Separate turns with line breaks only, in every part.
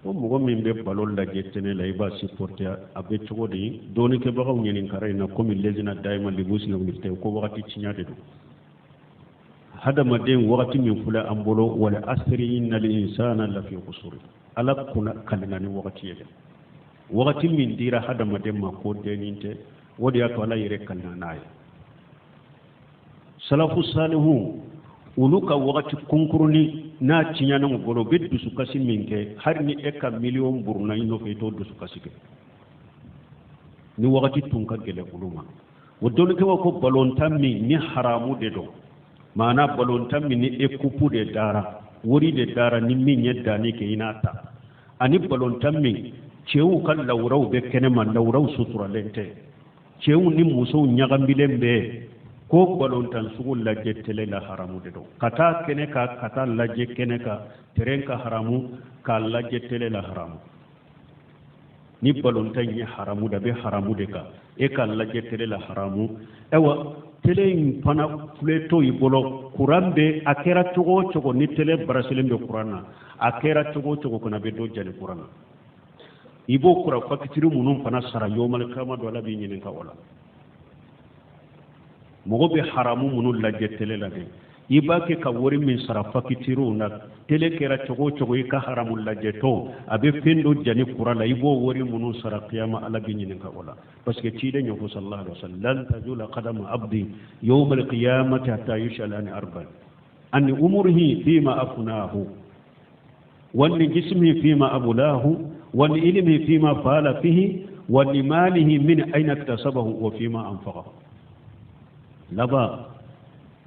o mogo min be balol la jettene la iba supporter abe chogodi doni ke bagaw nyenin karayna comme lezina daima li muslim nifte ko wakati cinyade do hada maden wakati min fula ambolo wala asri innal insana la fi qusur ala kuna kalingani wakati yede wakati min dira hada maden ma ko deninte wodi ya to ala yere kalnanaye salafu salihu uluka wakati kunkuruni na cinyana mu bolo be dusu kasi minke har ni eka million burna ino fe to dusu kasi ke ni wakati tun ka gele uluma wodon ke ko balon tammi ni haramu de do mana balon tammi ni ekupu de dara wori de dara ni min yadda ne ke inata ani balon tammi cewu kan lawraw be kenema lawraw sutura lente cewu ni muso nyagambilen be ko balontan sugul lajje tele la haramu de do kata kene ka kata lajje kene ka teren ka haramu ka lajje tele la haramu ni balontan ni haramu da be haramu de ka e ka lajje tele la haramu ewa tele in pana fleto ibolo kurambe akera togo ni tele brasilem be kurana akera togo kana be do jani kurana ibo kura fakitiru munum pana sara yomal kama do la bi nyinen ka wala mogo be haramu munul la jettele la de ibake ka wori min sarafa kitiru na tele kera chogo ka haramu la jetto abe pendo jani kurala ibo wori munul sara qiyama ala bi nyinen ka wala parce que ci de nyoko sallallahu alaihi wasallam tajula qadam abdi yawm alqiyamati hatta yushal an arba an umurihi fima afnahu wa jismihi fima abulahu wa ilmihi fima fala fihi wa malihi min ayna iktasabahu wa fima anfaqahu laba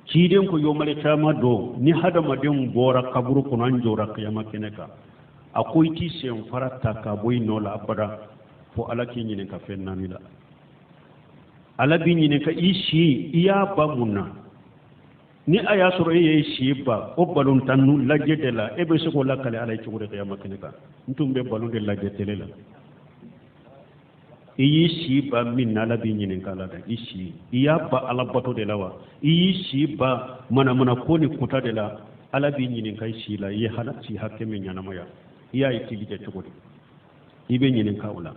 ciden ko yomale tama do ni hada madin bora kaburu kunan jora kiyama keneka akoy ti sen farata ka boy no la abada fo alaki nyine ka fennani la alabi nyine ka ishi iya bamuna ni aya soro ye shi ba o balon tanu lajede la ebe so ko la kale alay ci gure kiyama keneka ntumbe balon de lajede la iyi shi ba min na labi nyinin kala da ishi iya ba alabato de lawa iyi shi ba mana ko ni kuta de la alabi nyinin kai shi la yi hala ci hakke min yana maya iya yi tigije tugudi ibe nyinin kaula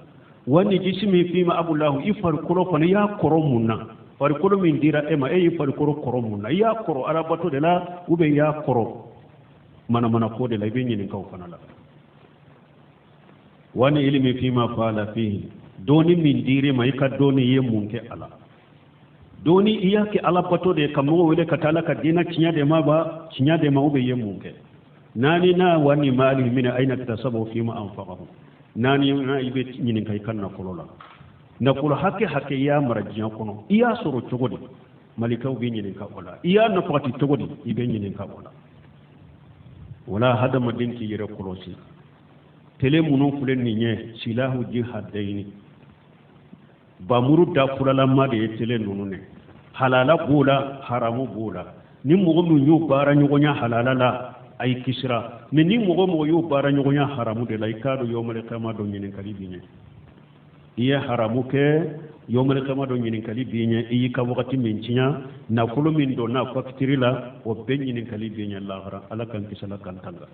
wani jismi fi ma abullahu ifar kuro fa ya koro munna far kuro min dira ema e ifar koro munna ya koro alabato de la ube ya koro mana ko de la ibe nyinin kaw fanala wani ilmi fi ma fala fihi doni min dire mai ka doni ye munke ala doni iya ke ala pato de kamo wele katala ka dina cinya de ma ba cinya de ma ube ye munke nani na wani mali min aina tasabu fi ma anfaqahu nani na ibe nyinin kai kan na kolola na kula hake ya marajiya kono iya soro chogodi malika ube nyinin ka wala iya na fati chogodi ibe nyinin ka wala hada madinki yere kolosi tele munun fulen ni nye silahu jihadaini bamuru da fulala ma de tele nunu ne halala bola haramu bola ni mogo mu yu bara nyogonya halala la ay kisra mais ni mogo yu bara nyogonya haramu de la ikado yomale kama do nyinin kali binye iya haramu ke yomale kama do nyinin kali binye iyi ka wakati min cinya na fulo min do na faktiri la o ben nyinin kali binye la ala kan kisala kan tanga